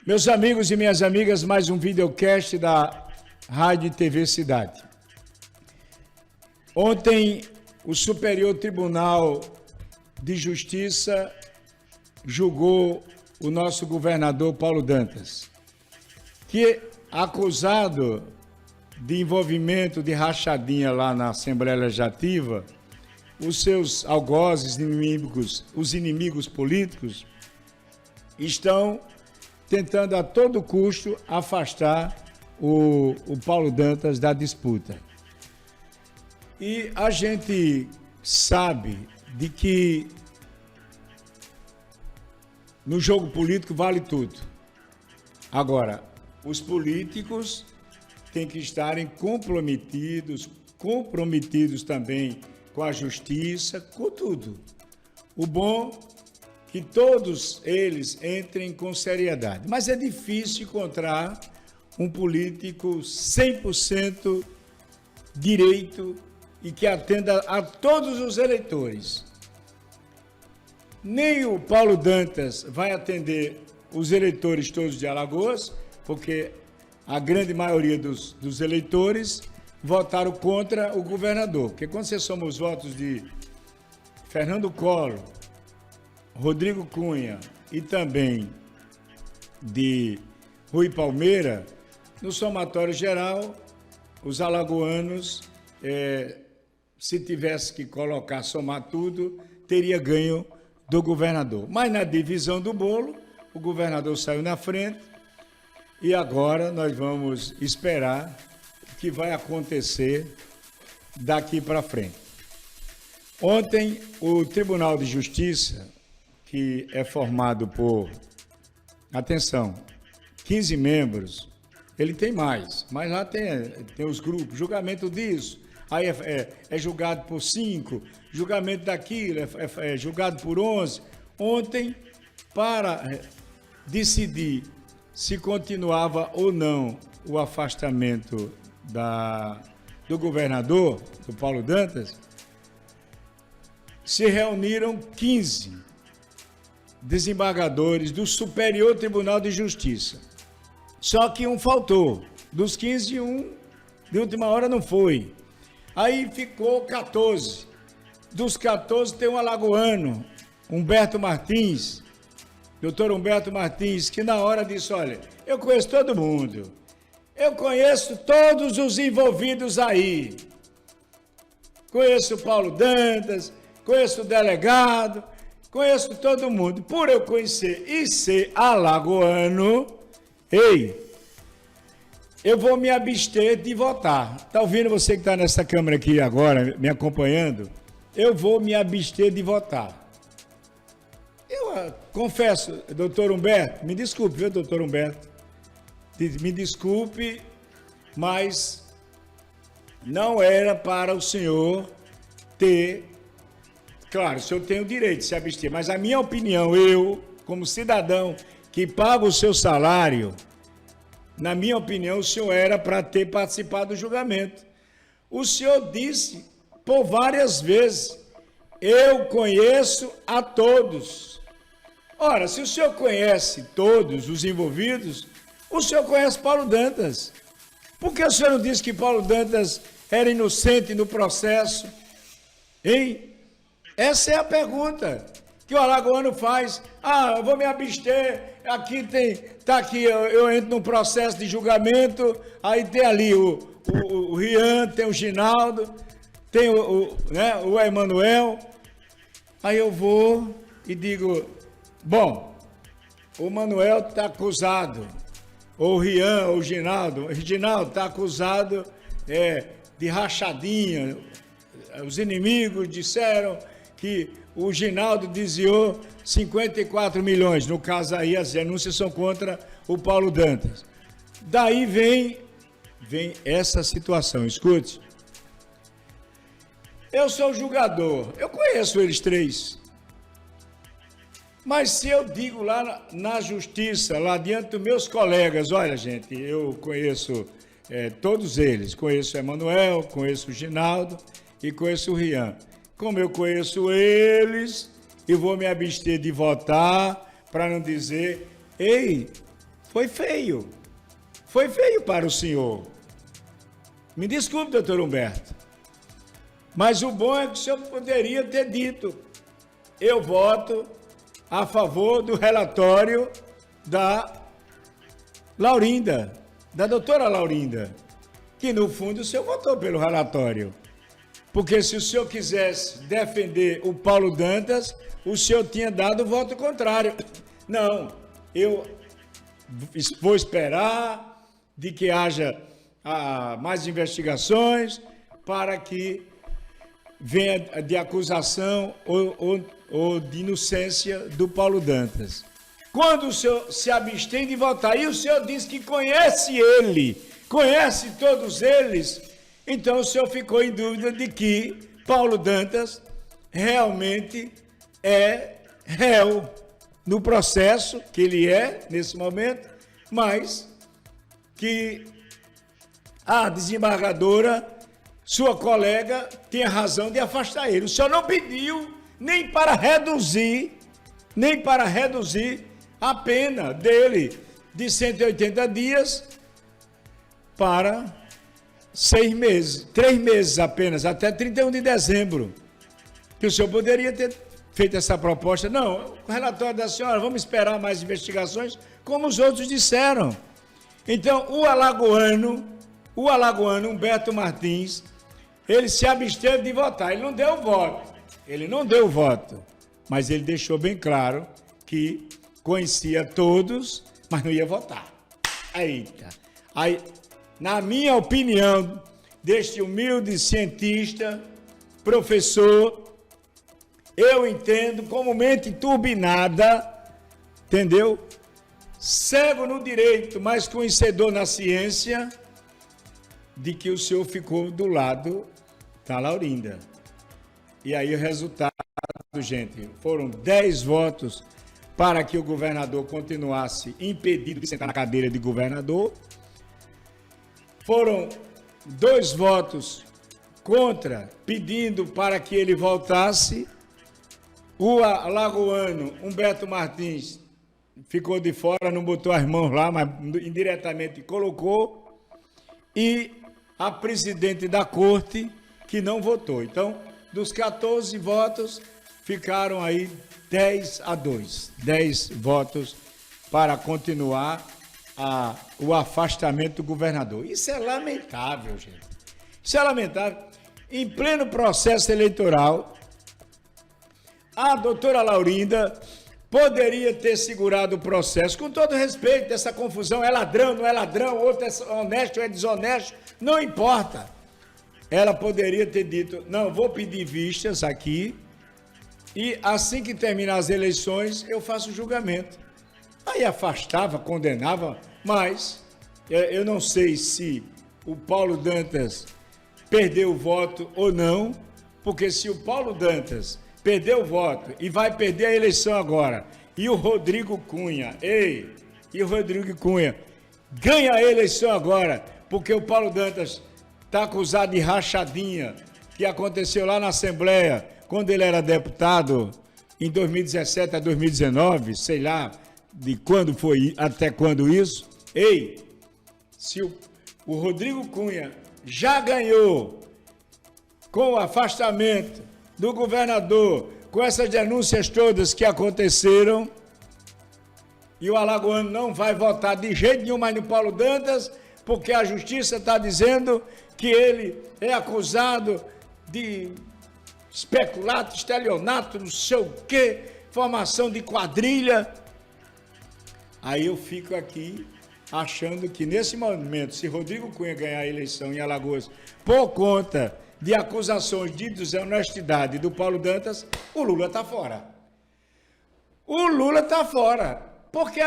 Meus amigos e minhas amigas, mais um videocast da Rádio e TV Cidade. Ontem, o Superior Tribunal de Justiça julgou o nosso governador Paulo Dantas, que, acusado de envolvimento de rachadinha lá na Assembleia Legislativa, os seus algozes inimigos, os inimigos políticos, estão tentando a todo custo afastar o Paulo Dantas da disputa. E a gente sabe de que no jogo político vale tudo. Agora, os políticos têm que estarem comprometidos também com a justiça, com tudo. O bom que todos eles entrem com seriedade. Mas é difícil encontrar um político 100% direito e que atenda a todos os eleitores. Nem o Paulo Dantas vai atender os eleitores todos de Alagoas, porque a grande maioria dos eleitores votaram contra o governador. Porque quando você soma os votos de Fernando Collor, Rodrigo Cunha e também de Rui Palmeira, no somatório geral, os alagoanos, se tivesse que colocar, somar tudo, teria ganho do governador. Mas na divisão do bolo, o governador saiu na frente e agora nós vamos esperar o que vai acontecer daqui para frente. Ontem, o Tribunal de Justiça, que é formado por, atenção, 15 membros, ele tem mais, mas lá tem os grupos, julgamento disso, aí é julgado por 5, julgamento daquilo, é julgado por 11. Ontem, para decidir se continuava ou não o afastamento do governador, do Paulo Dantas, se reuniram 15 desembargadores do Superior Tribunal de Justiça. Só que um faltou. Dos 15, um de última hora não foi. Aí ficou 14. Dos 14 tem um alagoano, Humberto Martins, doutor Humberto Martins, que na hora disse, olha, eu conheço todo mundo. Eu conheço todos os envolvidos aí. Conheço o Paulo Dantas, conheço o delegado, conheço todo mundo. Por eu conhecer e ser alagoano, eu vou me abster de votar. Está ouvindo você que está nessa câmera aqui agora, me acompanhando? Eu vou me abster de votar. Eu confesso, doutor Humberto, me desculpe, viu, doutor Humberto? Me desculpe, mas não era para o senhor ter... Claro, o senhor tem o direito de se abster, mas a minha opinião, eu, como cidadão que paga o seu salário, na minha opinião, o senhor era para ter participado do julgamento. O senhor disse por várias vezes, eu conheço a todos. Ora, se o senhor conhece todos os envolvidos, o senhor conhece Paulo Dantas. Por que o senhor não disse que Paulo Dantas era inocente no processo? Hein? Essa é a pergunta que o alagoano faz. Ah, eu vou me abster, aqui tá aqui, eu entro num processo de julgamento, aí tem ali o Rian, tem o Ginaldo, tem o Emanuel, aí eu vou e digo, bom, o Manuel está acusado, ou o Rian, ou o Ginaldo está acusado de rachadinha, os inimigos disseram que o Ginaldo desviou 54 milhões. No caso aí, as denúncias são contra o Paulo Dantas. Daí vem essa situação. Escute. Eu sou julgador. Eu conheço eles três. Mas se eu digo lá na justiça, lá diante dos meus colegas, olha, gente, eu conheço todos eles. Conheço o Emanuel, conheço o Ginaldo e conheço o Rian. Como eu conheço eles, eu vou me abster de votar para não dizer, ei, Foi feio. Foi feio para o senhor. Me desculpe, doutor Humberto. Mas o bom é que o senhor poderia ter dito: eu voto a favor do relatório da Laurinda, da doutora Laurinda, que no fundo o senhor votou pelo relatório. Porque se o senhor quisesse defender o Paulo Dantas, o senhor tinha dado o voto contrário. Não, eu vou esperar de que haja mais investigações para que venha de acusação ou de inocência do Paulo Dantas. Quando o senhor se abstém de votar e o senhor diz que conhece ele, conhece todos eles, então o senhor ficou em dúvida de que Paulo Dantas realmente é réu no processo, que ele é nesse momento, mas que a desembargadora, sua colega, tinha razão de afastar ele. O senhor não pediu nem para reduzir a pena dele de 180 dias para 6 meses, 3 meses apenas, até 31 de dezembro. Que o senhor poderia ter feito essa proposta. Não, o relatório da senhora, vamos esperar mais investigações, como os outros disseram. Então, o alagoano Humberto Martins, ele se absteve de votar, ele não deu o voto, mas ele deixou bem claro que conhecia todos, mas não ia votar. Eita! Aí, na minha opinião, deste humilde cientista, professor, eu entendo como mente turbinada, entendeu? Cego no direito, mas conhecedor na ciência, de que o senhor ficou do lado da Laurinda. E aí o resultado, gente, foram 10 votos para que o governador continuasse impedido de sentar na cadeira de governador. Foram 2 votos contra, pedindo para que ele voltasse. O alagoano Humberto Martins ficou de fora, não botou as mãos lá, mas indiretamente colocou. E a presidente da corte, que não votou. Então, dos 14 votos, ficaram aí 10-2. 10 votos para continuar o afastamento do governador. Isso é lamentável, gente. Isso é lamentável. Em pleno processo eleitoral, a doutora Laurinda poderia ter segurado o processo. Com todo respeito, essa confusão, é ladrão, não é ladrão, outro é honesto, é desonesto, não importa. Ela poderia ter dito: não, vou pedir vistas aqui e assim que terminar as eleições eu faço o julgamento. Aí afastava, condenava, mas eu não sei se o Paulo Dantas perdeu o voto ou não, porque se o Paulo Dantas perdeu o voto e vai perder a eleição agora, e o Rodrigo Cunha, ganha a eleição agora, porque o Paulo Dantas está acusado de rachadinha, que aconteceu lá na Assembleia, quando ele era deputado, em 2017 a 2019, sei lá de quando foi, até quando isso. Se o Rodrigo Cunha já ganhou com o afastamento do governador, com essas denúncias todas que aconteceram, e o alagoano não vai votar de jeito nenhum mais no Paulo Dantas, porque a justiça está dizendo que ele é acusado de especulato, estelionato, não sei o quê, formação de quadrilha. Aí eu fico aqui achando que nesse momento, se Rodrigo Cunha ganhar a eleição em Alagoas por conta de acusações de desonestidade do Paulo Dantas, o Lula está fora. O Lula está fora, porque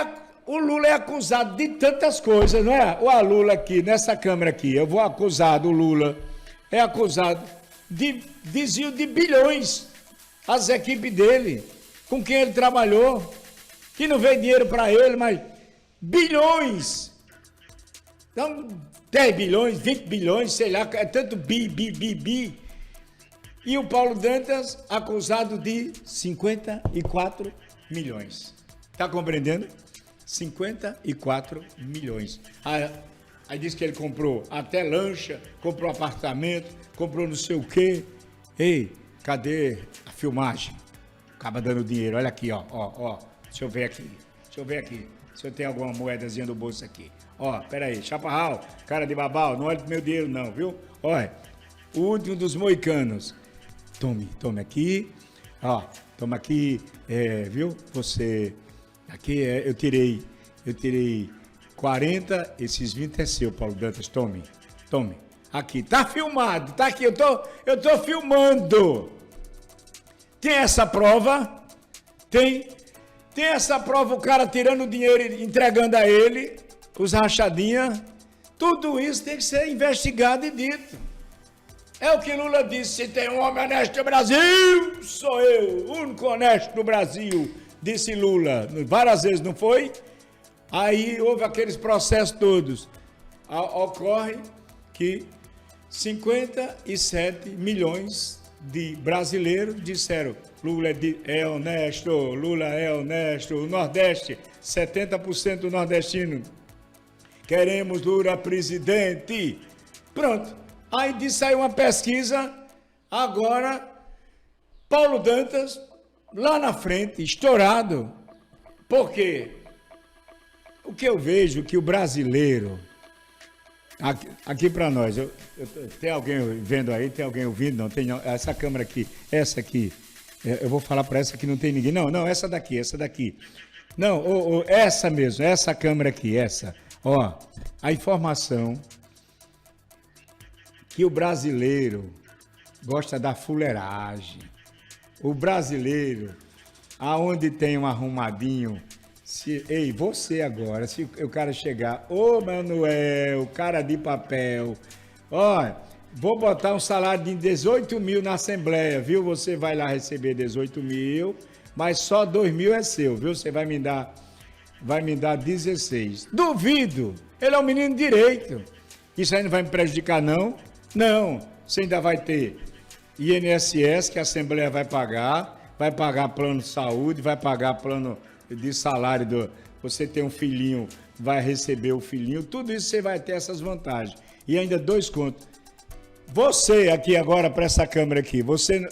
o Lula é acusado de tantas coisas, não é? O Lula aqui, nessa Câmara aqui, eu vou acusar do Lula, é acusado de desvio de bilhões, as equipes dele, com quem ele trabalhou, que não veio dinheiro para ele, mas bilhões. Então, 10 bilhões, 20 bilhões, sei lá, é tanto bi. E o Paulo Dantas acusado de 54 milhões. Está compreendendo? 54 milhões. Aí disse que ele comprou até lancha, comprou apartamento, comprou não sei o quê. Ei, cadê a filmagem? Acaba dando dinheiro. Olha aqui, ó. Deixa eu ver aqui. Se eu tenho alguma moedazinha no bolso aqui. Ó, peraí. Chaparral, cara de babau, não olhe pro meu dinheiro não, viu? Olha, o último dos moicanos. Tome aqui. Ó, toma aqui, viu? Você... Aqui eu tirei 40, esses 20 é seu, Paulo Dantas. Tome. Aqui, tá filmado, tá aqui, eu tô filmando. Tem essa prova? Tem essa prova, o cara tirando o dinheiro e entregando a ele, os rachadinhas. Tudo isso tem que ser investigado e dito. É o que Lula disse, se tem um homem honesto no Brasil, sou eu, o único honesto no Brasil, disse Lula. Várias vezes, não foi? Aí houve aqueles processos todos. Ocorre que 57 milhões de brasileiros disseram Lula é honesto, Lula é honesto. O Nordeste, 70% do nordestino, queremos Lula presidente. Pronto. Aí saiu uma pesquisa, agora Paulo Dantas, lá na frente, estourado. Por quê? O que eu vejo que o brasileiro, aqui para nós, tem alguém vendo aí, tem alguém ouvindo? Não, tem essa câmera aqui, essa aqui, eu vou falar para essa que não tem ninguém. Não, essa daqui. Não, essa mesmo, essa câmera aqui, essa. Ó, a informação que o brasileiro gosta da fuleiragem. O brasileiro, aonde tem um arrumadinho, ei, você agora, se o cara chegar, ô Manuel, cara de papel, ó, vou botar um salário de 18 mil na Assembleia, viu? Você vai lá receber 18 mil, mas só 2 mil é seu, viu? Você vai me dar 16. Duvido, ele é um menino de direito. Isso aí não vai me prejudicar, não? Não, você ainda vai ter INSS, que a Assembleia vai pagar plano de saúde, vai pagar plano de salário, você tem um filhinho, vai receber o filhinho, tudo isso você vai ter essas vantagens. E ainda 2 contos. Você aqui agora, para essa câmera aqui, você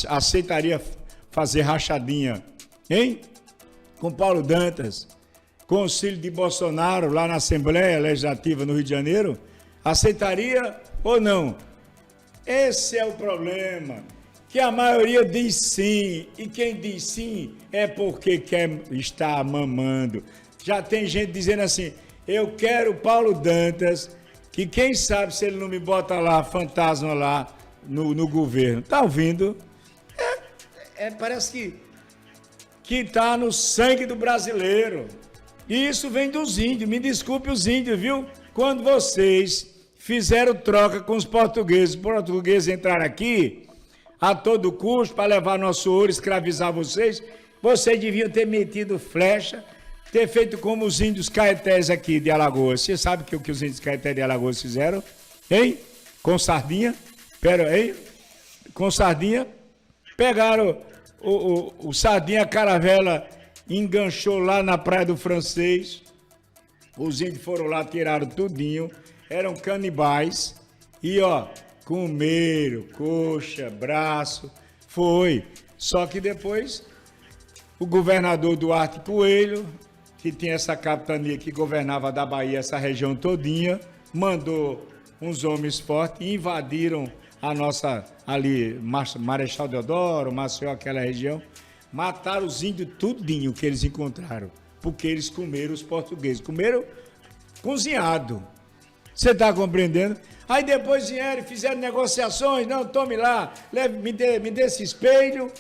aceitaria fazer rachadinha, hein? Com Paulo Dantas, com o auxílio de Bolsonaro lá na Assembleia Legislativa no Rio de Janeiro? Aceitaria ou não? Esse é o problema, que a maioria diz sim, e quem diz sim é porque quer estar mamando. Já tem gente dizendo assim, eu quero Paulo Dantas, que quem sabe se ele não me bota lá, fantasma lá no governo. Tá ouvindo? Parece que está no sangue do brasileiro. E isso vem dos índios, me desculpe os índios, viu? Quando vocês fizeram troca com os portugueses entraram aqui a todo custo para levar nosso ouro, escravizar vocês deviam ter metido flecha, ter feito como os índios caetés aqui de Alagoas. Você sabe o que os índios caetés de Alagoas fizeram? Hein? Com sardinha? Com sardinha, pegaram o sardinha, a caravela enganchou lá na Praia do Francês, os índios foram lá, tiraram tudinho, eram canibais, e ó, comeram, coxa, braço, foi. Só que depois, o governador Duarte Coelho, que tinha essa capitania que governava da Bahia, essa região todinha, mandou uns homens fortes e invadiram a nossa, ali, Marechal Deodoro, Maceió, aquela região, mataram os índios tudinho que eles encontraram, porque eles comeram os portugueses, comeram cozinhado. Você está compreendendo? Aí depois vieram e fizeram negociações, não, tome lá, me dê esse espelho,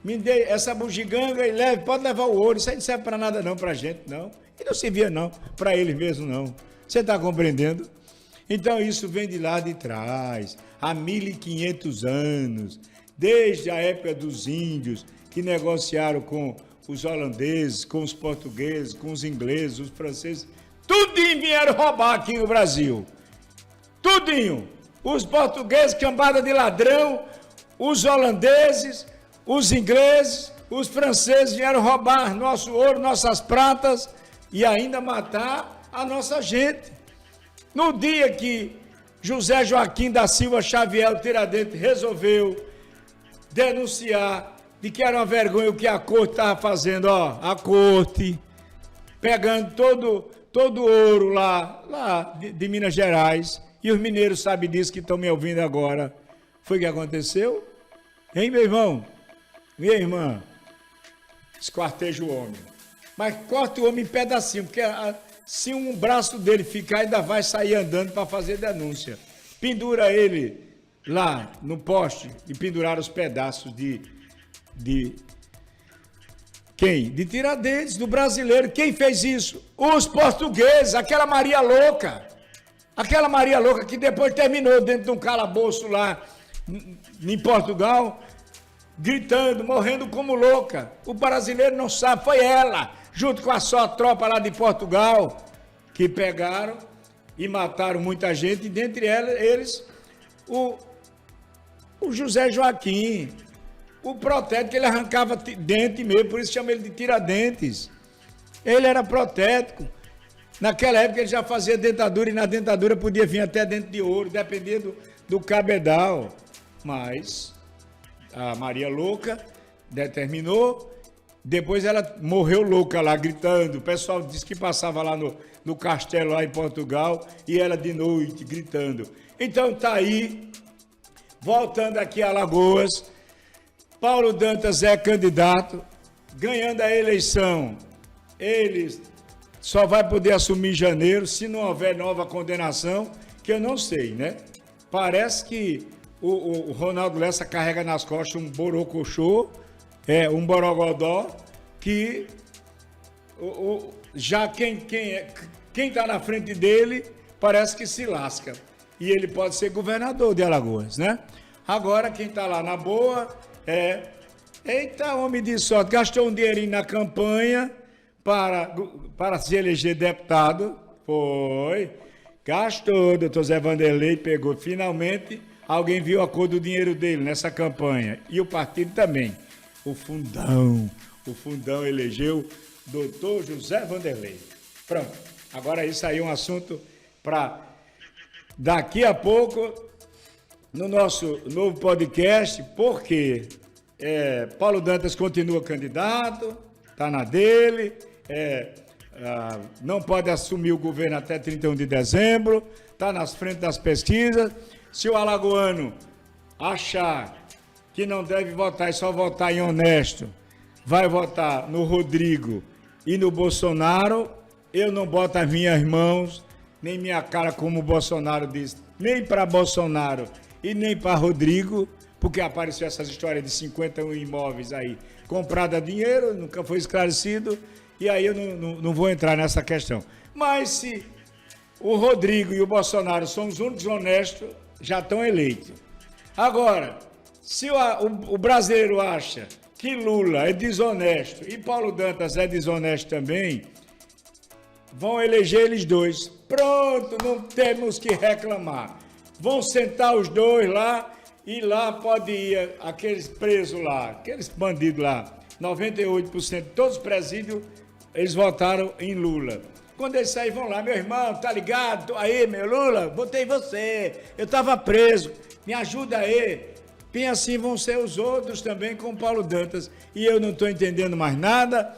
me dê essa bugiganga e pode levar o ouro, isso aí não serve para nada não, para a gente não, e não servia não, para eles mesmo não. Você está compreendendo? Então isso vem de lá de trás, há 1500 anos, desde a época dos índios, que negociaram com os holandeses, com os portugueses, com os ingleses, os franceses, tudinho vieram roubar aqui no Brasil. Tudinho. Os portugueses, cambada de ladrão, os holandeses, os ingleses, os franceses vieram roubar nosso ouro, nossas pratas e ainda matar a nossa gente. No dia que José Joaquim da Silva Xavier, o Tiradentes, resolveu denunciar de que era uma vergonha o que a corte estava fazendo, ó, a corte pegando todo o ouro lá de Minas Gerais, e os mineiros sabem disso que estão me ouvindo agora. Foi o que aconteceu? Hein, meu irmão? Minha irmã? Esquarteja o homem. Mas corta o homem em pedacinho, porque se um braço dele ficar, ainda vai sair andando para fazer denúncia. Pendura ele lá no poste e pendurar os pedaços de quem? De Tiradentes, do brasileiro. Quem fez isso? Os portugueses, aquela Maria Louca. Aquela Maria Louca que depois terminou dentro de um calabouço lá em Portugal, gritando, morrendo como louca. O brasileiro não sabe, foi ela, junto com a sua tropa lá de Portugal, que pegaram e mataram muita gente, e dentre eles o José Joaquim, o protético, que ele arrancava dente mesmo, por isso chama ele de Tiradentes. Ele era protético. Naquela época ele já fazia dentadura, e na dentadura podia vir até dente de ouro, dependendo do cabedal. Mas a Maria Louca determinou, depois ela morreu louca lá, gritando. O pessoal disse que passava lá no castelo, lá em Portugal, e ela de noite, gritando. Então tá aí, voltando aqui a Alagoas, Paulo Dantas é candidato, ganhando a eleição. Ele só vai poder assumir em janeiro, se não houver nova condenação, que eu não sei, né? Parece que o Ronaldo Lessa carrega nas costas um borocochô, um borogodó, que já quem está na frente dele parece que se lasca. E ele pode ser governador de Alagoas, né? Agora, quem está lá na boa eita, homem de sorte, gastou um dinheirinho na campanha para se eleger deputado. Foi. Gastou, doutor Zé Vanderlei, pegou. Finalmente, alguém viu a cor do dinheiro dele nessa campanha. E o partido também. O Fundão elegeu doutor José Vanderlei. Pronto. Agora isso aí é um assunto para daqui a pouco, no nosso novo podcast, porque Paulo Dantas continua candidato, está na dele, não pode assumir o governo até 31 de dezembro, está nas frentes das pesquisas. Se o alagoano achar que não deve votar e só votar em honesto, vai votar no Rodrigo e no Bolsonaro, eu não boto as minhas mãos, nem minha cara, como o Bolsonaro disse, nem para Bolsonaro e nem para Rodrigo, porque apareceu essas histórias de 51 imóveis aí, comprado a dinheiro, nunca foi esclarecido, e aí eu não vou entrar nessa questão. Mas se o Rodrigo e o Bolsonaro são os únicos honestos, já estão eleitos. Agora, se o brasileiro acha que Lula é desonesto e Paulo Dantas é desonesto também, vão eleger eles dois. Pronto, não temos que reclamar. Vão sentar os dois lá, e lá pode ir aqueles presos lá, aqueles bandidos lá, 98% de todos os presídios, eles votaram em Lula. Quando eles saírem, vão lá, meu irmão, tá ligado? Tô aí, meu Lula, votei em você, eu estava preso, me ajuda aí. E assim vão ser os outros também com Paulo Dantas. E eu não estou entendendo mais nada.